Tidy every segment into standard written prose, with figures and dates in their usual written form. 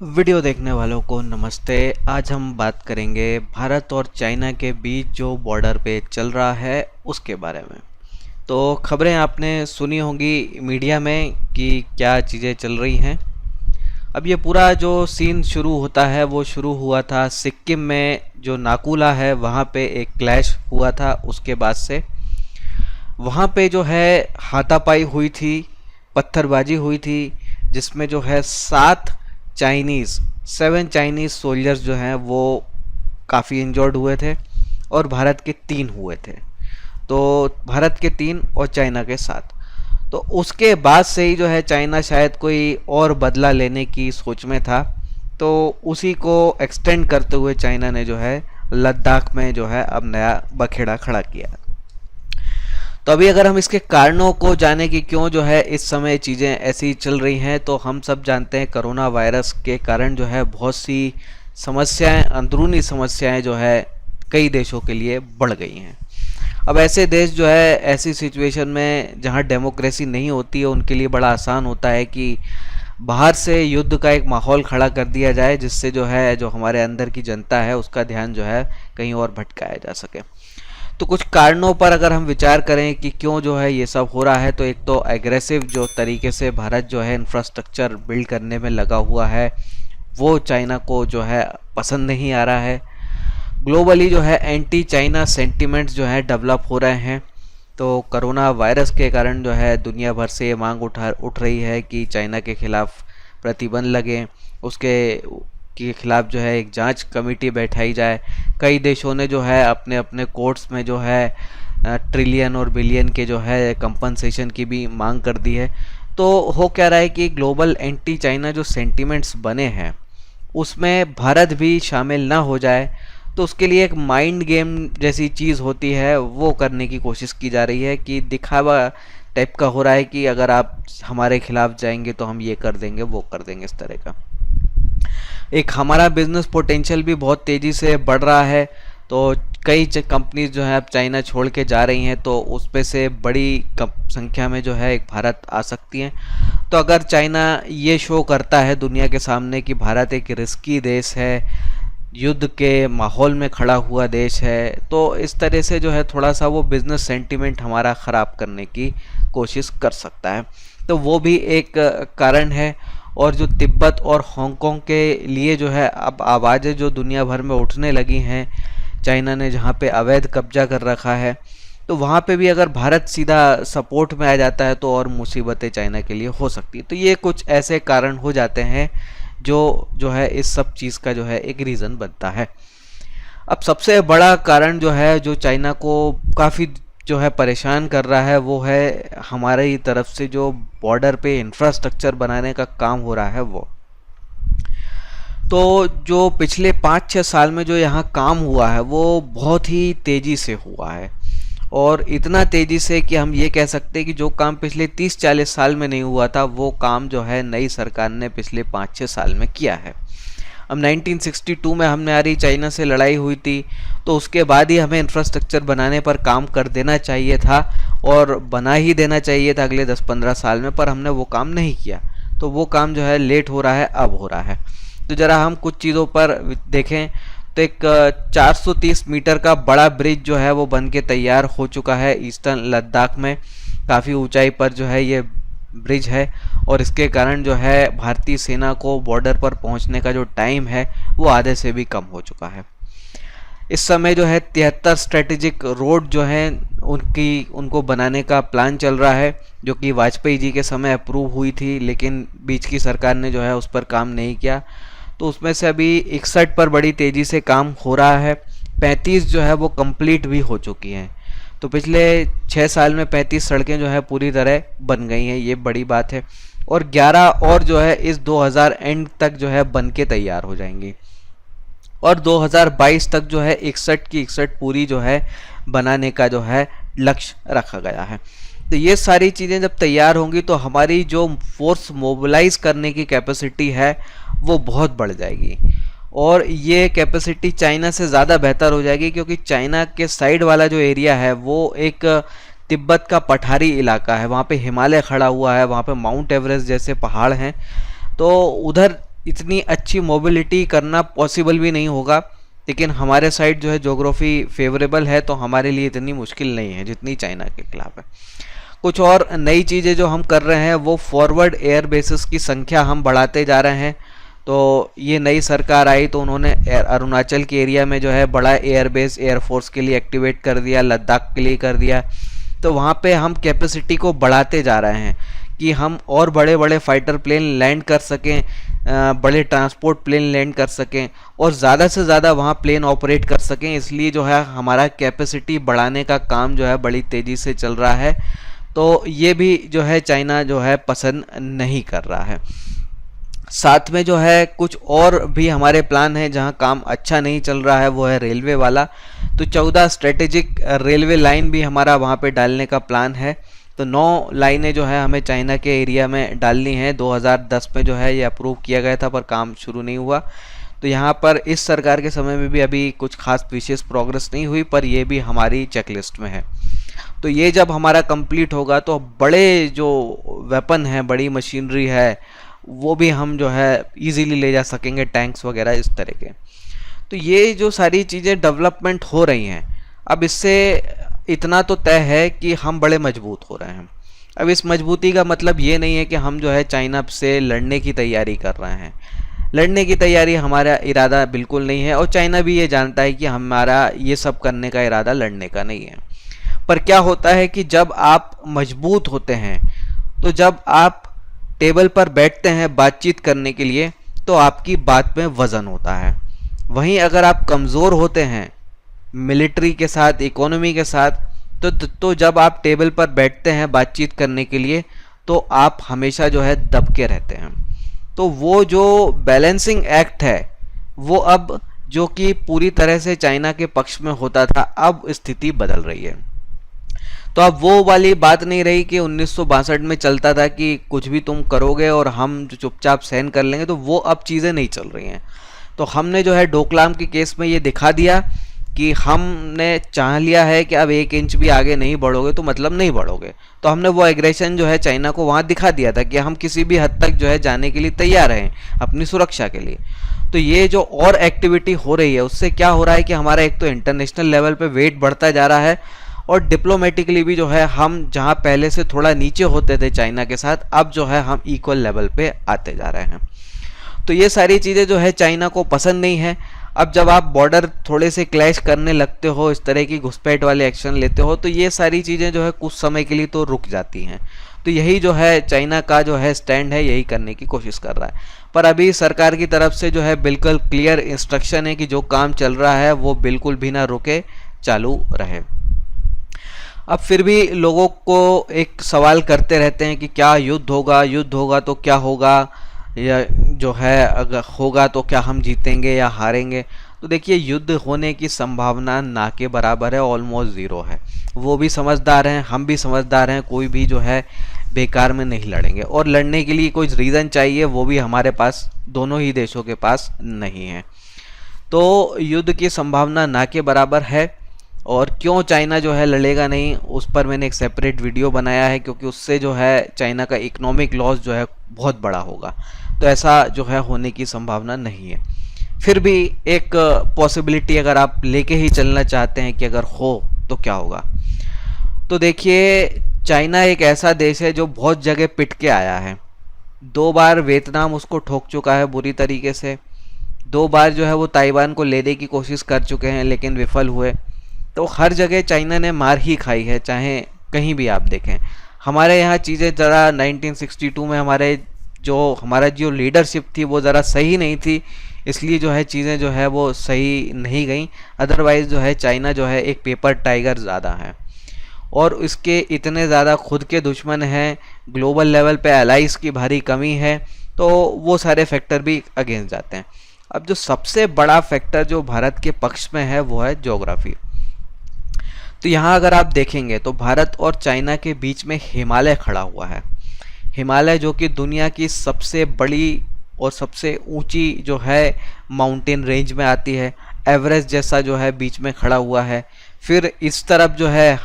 Video देखने वालों को नमस्ते। आज हम बात करेंगे भारत और चाइना के बीच जो बॉर्डर पे चल रहा है उसके बारे में। तो खबरें आपने सुनी होंगी मीडिया में कि क्या चीज़ें चल रही हैं। अब ये पूरा जो सीन शुरू होता है वो शुरू हुआ था सिक्किम में, जो नाकुला है वहाँ पे एक क्लैश हुआ था। उसके बाद से वहाँ पे जो है हाथापाई हुई थी, पत्थरबाजी हुई थी, जिसमें जो है 7 चाइनीज़ सोल्जर्स जो हैं वो काफ़ी इंजर्ड हुए थे और भारत के 3 हुए थे। तो भारत के 3 और चाइना के 7। तो उसके बाद से ही जो है चाइना शायद कोई और बदला लेने की सोच में था। तो उसी को एक्सटेंड करते हुए चाइना ने जो है लद्दाख में जो है अब नया बखेड़ा खड़ा किया। तो अभी अगर हम इसके कारणों को जाने कि क्यों जो है इस समय चीज़ें ऐसी चल रही हैं, तो हम सब जानते हैं कोरोना वायरस के कारण जो है बहुत सी समस्याएं, अंदरूनी समस्याएं जो है कई देशों के लिए बढ़ गई हैं। अब ऐसे देश जो है ऐसी सिचुएशन में जहां डेमोक्रेसी नहीं होती है उनके लिए बड़ा आसान होता है कि बाहर से युद्ध का एक माहौल खड़ा कर दिया जाए, जिससे जो है जो हमारे अंदर की जनता है उसका ध्यान जो है कहीं और भटकाया जा सके। तो कुछ कारणों पर अगर हम विचार करें कि क्यों जो है ये सब हो रहा है, तो एक तो एग्रेसिव जो तरीके से भारत जो है इंफ्रास्ट्रक्चर बिल्ड करने में लगा हुआ है वो चाइना को जो है पसंद नहीं आ रहा है। ग्लोबली जो है एंटी चाइना सेंटिमेंट्स जो है डेवलप हो रहे हैं। तो कोरोना वायरस के कारण जो है दुनिया भर से ये मांग उठ रही है कि चाइना के खिलाफ प्रतिबंध लगे, उसके के खिलाफ जो है एक जांच कमेटी बैठाई जाए। कई देशों ने जो है अपने अपने कोर्ट्स में जो है ट्रिलियन और बिलियन के जो है कंपनसेशन की भी मांग कर दी है। तो हो क्या रहा है कि ग्लोबल एंटी चाइना जो सेंटिमेंट्स बने हैं उसमें भारत भी शामिल ना हो जाए, तो उसके लिए एक माइंड गेम जैसी चीज़ होती है वो करने की कोशिश की जा रही है कि दिखावा टाइप का हो रहा है कि अगर आप हमारे खिलाफ जाएंगे तो हम ये कर देंगे वो कर देंगे, इस तरह का। एक हमारा बिजनेस पोटेंशियल भी बहुत तेज़ी से बढ़ रहा है। तो कई कंपनीज जो है अब चाइना छोड़ के जा रही हैं, तो उस पे से बड़ी संख्या में जो है एक भारत आ सकती हैं। तो अगर चाइना ये शो करता है दुनिया के सामने कि भारत एक रिस्की देश है, युद्ध के माहौल में खड़ा हुआ देश है, तो इस तरह से जो है थोड़ा सा वो बिजनेस सेंटिमेंट हमारा ख़राब करने की कोशिश कर सकता है। तो वो भी एक कारण है। और जो तिब्बत और हांगकांग के लिए जो है अब आवाज़ें जो दुनिया भर में उठने लगी हैं, चाइना ने जहाँ पे अवैध कब्जा कर रखा है, तो वहाँ पे भी अगर भारत सीधा सपोर्ट में आ जाता है तो और मुसीबतें चाइना के लिए हो सकती है। तो ये कुछ ऐसे कारण हो जाते हैं जो है इस सब चीज़ का जो है एक रीज़न बनता है। अब सबसे बड़ा कारण जो है जो चाइना को काफ़ी जो है परेशान कर रहा है वो है हमारे तरफ से जो बॉर्डर पे इंफ्रास्ट्रक्चर बनाने का काम हो रहा है वो। तो जो पिछले 5-6 साल में जो यहाँ काम हुआ है वो बहुत ही तेज़ी से हुआ है, और इतना तेज़ी से कि हम ये कह सकते हैं कि जो काम पिछले 30-40 साल में नहीं हुआ था वो काम जो है नई सरकार ने पिछले 5-6 साल में किया है। अब 1962 में हमारी चाइना से लड़ाई हुई थी, तो उसके बाद ही हमें इंफ्रास्ट्रक्चर बनाने पर काम कर देना चाहिए था और बना ही देना चाहिए था अगले 10-15 साल में, पर हमने वो काम नहीं किया। तो वो काम जो है लेट हो रहा है, अब हो रहा है। तो ज़रा हम कुछ चीज़ों पर देखें तो एक 430 मीटर का बड़ा ब्रिज जो है वो बन के तैयार हो चुका है ईस्टर्न लद्दाख में। काफ़ी ऊंचाई पर जो है ये ब्रिज है, और इसके कारण जो है भारतीय सेना को बॉर्डर पर पहुंचने का जो टाइम है वो आधे से भी कम हो चुका है। इस समय जो है 73 स्ट्रेटेजिक रोड जो है उनको बनाने का प्लान चल रहा है, जो कि वाजपेयी जी के समय अप्रूव हुई थी, लेकिन बीच की सरकार ने जो है उस पर काम नहीं किया। तो उसमें से अभी 61 पर बड़ी तेज़ी से काम हो रहा है। 35 जो है वो कंप्लीट भी हो चुकी हैं। तो पिछले 6 साल में 35 सड़कें जो है पूरी तरह बन गई हैं, ये बड़ी बात है। और 11 और जो है इस 2000 एंड तक जो है बन के तैयार हो जाएंगी, और 2022 तक जो है 61 की 61 पूरी जो है बनाने का जो है लक्ष्य रखा गया है। तो ये सारी चीज़ें जब तैयार होंगी तो हमारी जो फोर्स मोबिलाइज करने की कैपेसिटी है वो बहुत बढ़ जाएगी, और ये कैपेसिटी चाइना से ज़्यादा बेहतर हो जाएगी, क्योंकि चाइना के साइड वाला जो एरिया है वो एक तिब्बत का पठारी इलाका है। वहाँ पे हिमालय खड़ा हुआ है, वहाँ पे माउंट एवरेस्ट जैसे पहाड़ हैं। तो उधर इतनी अच्छी मोबिलिटी करना पॉसिबल भी नहीं होगा, लेकिन हमारे साइड जो है ज्योग्राफी फेवरेबल है, तो हमारे लिए इतनी मुश्किल नहीं है जितनी चाइना के खिलाफ है। कुछ और नई चीज़ें जो हम कर रहे हैं वो फॉरवर्ड एयर बेसिस की संख्या हम बढ़ाते जा रहे हैं। तो ये नई सरकार आई तो उन्होंने अरुणाचल के एरिया में जो है बड़ा एयरबेस एयरफोर्स के लिए एक्टिवेट कर दिया, लद्दाख के लिए कर दिया। तो वहाँ पे हम कैपेसिटी को बढ़ाते जा रहे हैं कि हम और बड़े बड़े फाइटर प्लेन लैंड कर सकें, बड़े ट्रांसपोर्ट प्लेन लैंड कर सकें और ज़्यादा से ज़्यादा वहाँ प्लेन ऑपरेट कर सकें। इसलिए जो है हमारा कैपेसिटी बढ़ाने का काम जो है बड़ी तेज़ी से चल रहा है। तो ये भी जो है चाइना जो है पसंद नहीं कर रहा है। साथ में जो है कुछ और भी हमारे प्लान है जहां काम अच्छा नहीं चल रहा है, वो है रेलवे वाला। तो 14 स्ट्रेटेजिक रेलवे लाइन भी हमारा वहां पे डालने का प्लान है। तो 9 लाइनें जो है हमें चाइना के एरिया में डालनी है। 2010 में जो है ये अप्रूव किया गया था पर काम शुरू नहीं हुआ। तो यहाँ पर इस सरकार के समय में भी अभी कुछ खास विशेष प्रोग्रेस नहीं हुई, पर ये भी हमारी चेकलिस्ट में है। तो ये जब हमारा कंप्लीट होगा तो बड़े जो वेपन हैं, बड़ी मशीनरी है, वो भी हम जो है इजीली ले जा सकेंगे, टैंक्स वगैरह इस तरह के। तो ये जो सारी चीज़ें डेवलपमेंट हो रही हैं, अब इससे इतना तो तय है कि हम बड़े मजबूत हो रहे हैं। अब इस मजबूती का मतलब ये नहीं है कि हम जो है चाइना से लड़ने की तैयारी कर रहे हैं। लड़ने की तैयारी हमारा इरादा बिल्कुल नहीं है और चाइना भी ये जानता है कि हमारा ये सब करने का इरादा लड़ने का नहीं है। पर क्या होता है कि जब आप मजबूत होते हैं, तो जब आप टेबल पर बैठते हैं बातचीत करने के लिए, तो आपकी बात में वज़न होता है। वहीं अगर आप कमज़ोर होते हैं मिलिट्री के साथ, इकोनॉमी के साथ, तो जब आप टेबल पर बैठते हैं बातचीत करने के लिए, तो आप हमेशा जो है दब के रहते हैं। तो वो जो बैलेंसिंग एक्ट है, वो अब जो कि पूरी तरह से चाइना के पक्ष में होता था, अब स्थिति बदल रही है। तो अब वो वाली बात नहीं रही कि 1962 में चलता था कि कुछ भी तुम करोगे और हम जो चुपचाप सहन कर लेंगे। तो वो अब चीज़ें नहीं चल रही हैं। तो हमने जो है डोकलाम के केस में ये दिखा दिया कि हमने चाह लिया है कि अब 1 इंच भी आगे नहीं बढ़ोगे तो मतलब नहीं बढ़ोगे। तो हमने वो एग्रेशन जो है चाइना को वहाँ दिखा दिया था कि हम किसी भी हद तक जो है जाने के लिए तैयार हैं अपनी सुरक्षा के लिए। तो ये जो और एक्टिविटी हो रही है, उससे क्या हो रहा है कि हमारा एक तो इंटरनेशनल लेवल पे वेट बढ़ता जा रहा है और डिप्लोमेटिकली भी जो है हम जहाँ पहले से थोड़ा नीचे होते थे चाइना के साथ, अब जो है हम इक्वल लेवल पे आते जा रहे हैं। तो ये सारी चीज़ें जो है चाइना को पसंद नहीं है। अब जब आप बॉर्डर थोड़े से क्लैश करने लगते हो, इस तरह की घुसपैठ वाले एक्शन लेते हो, तो ये सारी चीज़ें जो है कुछ समय के लिए तो रुक जाती हैं। तो यही जो है चाइना का जो है स्टैंड है, यही करने की कोशिश कर रहा है। पर अभी सरकार की तरफ से जो है बिल्कुल क्लियर इंस्ट्रक्शन है कि जो काम चल रहा है वो बिल्कुल भी ना रुके, चालू रहे। अब फिर भी लोगों को एक सवाल करते रहते हैं कि क्या युद्ध होगा, युद्ध होगा तो क्या होगा, या जो है अगर होगा तो क्या हम जीतेंगे या हारेंगे। तो देखिए, युद्ध होने की संभावना ना के बराबर है, ऑलमोस्ट ज़ीरो है। वो भी समझदार हैं, हम भी समझदार हैं, कोई भी जो है बेकार में नहीं लड़ेंगे। और लड़ने के लिए कोई रीज़न चाहिए, वो भी हमारे पास, दोनों ही देशों के पास नहीं है। तो युद्ध की संभावना ना के बराबर है। और क्यों चाइना जो है लड़ेगा नहीं, उस पर मैंने एक सेपरेट वीडियो बनाया है, क्योंकि उससे जो है चाइना का इकोनॉमिक लॉस जो है बहुत बड़ा होगा। तो ऐसा जो है होने की संभावना नहीं है। फिर भी एक पॉसिबिलिटी अगर आप लेके ही चलना चाहते हैं कि अगर हो तो क्या होगा, तो देखिए, चाइना एक ऐसा देश है जो बहुत जगह पिट के आया है। 2 बार वियतनाम उसको ठोक चुका है बुरी तरीके से। 2 बार जो है वो ताइवान को लेने की कोशिश कर चुके हैं लेकिन विफल हुए। तो हर जगह चाइना ने मार ही खाई है, चाहे कहीं भी आप देखें। हमारे यहाँ चीज़ें ज़रा 1962 में हमारा जो लीडरशिप थी वो ज़रा सही नहीं थी, इसलिए जो है चीज़ें जो है वो सही नहीं गई। अदरवाइज़ जो है चाइना जो है एक पेपर टाइगर ज़्यादा है और इसके इतने ज़्यादा खुद के दुश्मन हैं, ग्लोबल लेवल पे एलाइज की भारी कमी है, तो वो सारे फैक्टर भी अगेंस्ट जाते हैं। अब जो सबसे बड़ा फैक्टर जो भारत के पक्ष में है वो है ज्योग्राफी। तो यहाँ अगर आप देखेंगे तो भारत और चाइना के बीच में हिमालय खड़ा हुआ है। हिमालय जो कि दुनिया की सबसे बड़ी और सबसे ऊंची जो है माउंटेन रेंज में आती है। एवरेस्ट जैसा जो है बीच में खड़ा हुआ है। फिर इस तरफ जो है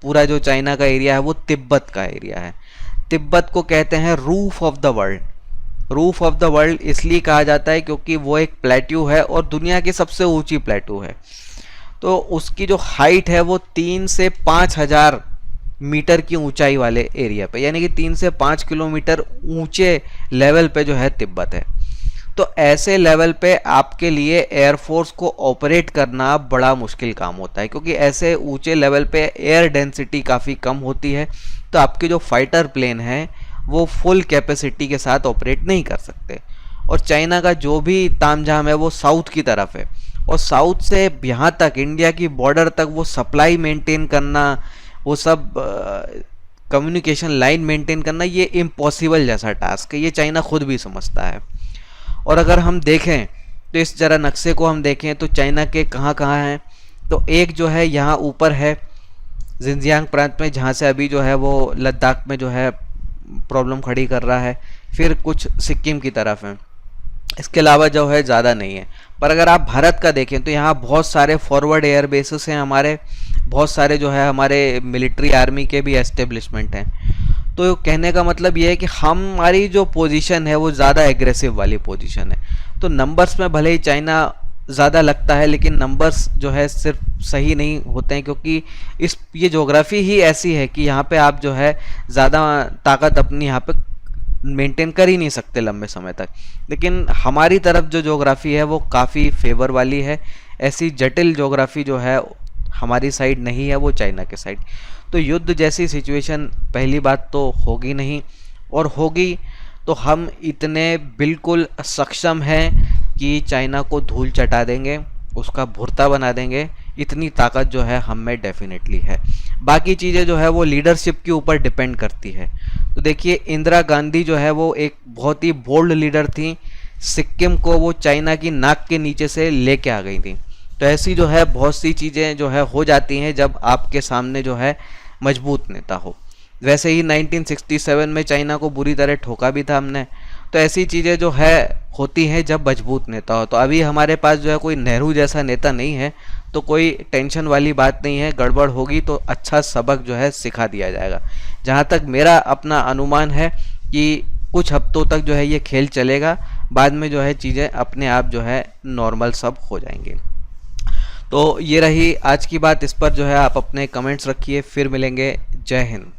पूरा जो चाइना का एरिया है वो तिब्बत का एरिया है। तिब्बत को कहते हैं roof of the world. Roof of the world इसलिए कहा जाता है क्योंकि वो एक प्लेट्यू है और दुनिया की सबसे ऊंची प्लेट्यू है। तो उसकी जो हाइट है वो 3 से 5 हजार मीटर की ऊंचाई वाले एरिया पे, यानी कि 3 से 5 किलोमीटर ऊंचे लेवल पे जो है तिब्बत है। तो ऐसे लेवल पे आपके लिए एयरफोर्स को ऑपरेट करना बड़ा मुश्किल काम होता है, क्योंकि ऐसे ऊंचे लेवल पे एयर डेंसिटी काफ़ी कम होती है। तो आपके जो फाइटर प्लेन हैं वो फुल कैपेसिटी के साथ ऑपरेट नहीं कर सकते। और चाइना का जो भी तामझाम है वो साउथ की तरफ है, और साउथ से यहाँ तक इंडिया की बॉर्डर तक वो सप्लाई मेंटेन करना, वो सब कम्युनिकेशन लाइन मेंटेन करना, ये इम्पॉसिबल जैसा टास्क है, ये चाइना खुद भी समझता है। और अगर हम देखें तो इस जरा नक्शे को हम देखें तो चाइना के कहाँ कहाँ हैं, तो एक जो है यहाँ ऊपर है जिनजियांग प्रांत में, जहाँ से अभी जो है वो लद्दाख में जो है प्रॉब्लम खड़ी कर रहा है। फिर कुछ सिक्किम की तरफ है, इसके अलावा जो है ज़्यादा नहीं है। पर अगर आप भारत का देखें तो यहाँ बहुत सारे फॉरवर्ड एयर बेसिस हैं हमारे, बहुत सारे जो है हमारे मिलिट्री आर्मी के भी एस्टेब्लिशमेंट हैं। तो कहने का मतलब ये है कि हमारी जो पोजीशन है वो ज़्यादा एग्रेसिव वाली पोजीशन है। तो नंबर्स में भले ही चाइना ज़्यादा लगता है, लेकिन नंबर्स जो है सिर्फ सही नहीं होते हैं, क्योंकि ये ज्योग्राफी ही ऐसी है कि यहाँ पे आप जो है ज़्यादा ताकत अपनी यहाँ पे मेंटेन कर ही नहीं सकते लंबे समय तक। लेकिन हमारी तरफ जो ज्योग्राफी है वो काफ़ी फेवर वाली है, ऐसी जटिल ज्योग्राफी जो है हमारी साइड नहीं है, वो चाइना के साइड। तो युद्ध जैसी सिचुएशन पहली बात तो होगी नहीं, और होगी तो हम इतने बिल्कुल सक्षम हैं कि चाइना को धूल चटा देंगे, उसका भुर्ता बना देंगे। इतनी ताकत जो है हम में डेफिनेटली है। बाकी चीज़ें जो है वो लीडरशिप के ऊपर डिपेंड करती है। तो देखिए इंदिरा गांधी जो है वो एक बहुत ही बोल्ड लीडर थी, सिक्किम को वो चाइना की नाक के नीचे से लेके आ गई थी। तो ऐसी जो है बहुत सी चीज़ें जो है हो जाती हैं जब आपके सामने जो है मजबूत नेता हो। वैसे ही 1967 में चाइना को बुरी तरह ठोका भी था हमने। तो ऐसी चीज़ें जो है होती हैं जब मजबूत नेता हो। तो अभी हमारे पास जो है कोई नेहरू जैसा नेता नहीं है, तो कोई टेंशन वाली बात नहीं है। गड़बड़ होगी तो अच्छा सबक जो है सिखा दिया जाएगा। जहाँ तक मेरा अपना अनुमान है कि कुछ हफ्तों तक जो है ये खेल चलेगा, बाद में जो है चीज़ें अपने आप जो है नॉर्मल सब हो जाएंगी। तो ये रही आज की बात। इस पर जो है आप अपने कमेंट्स रखिए, फिर मिलेंगे। जय हिंद।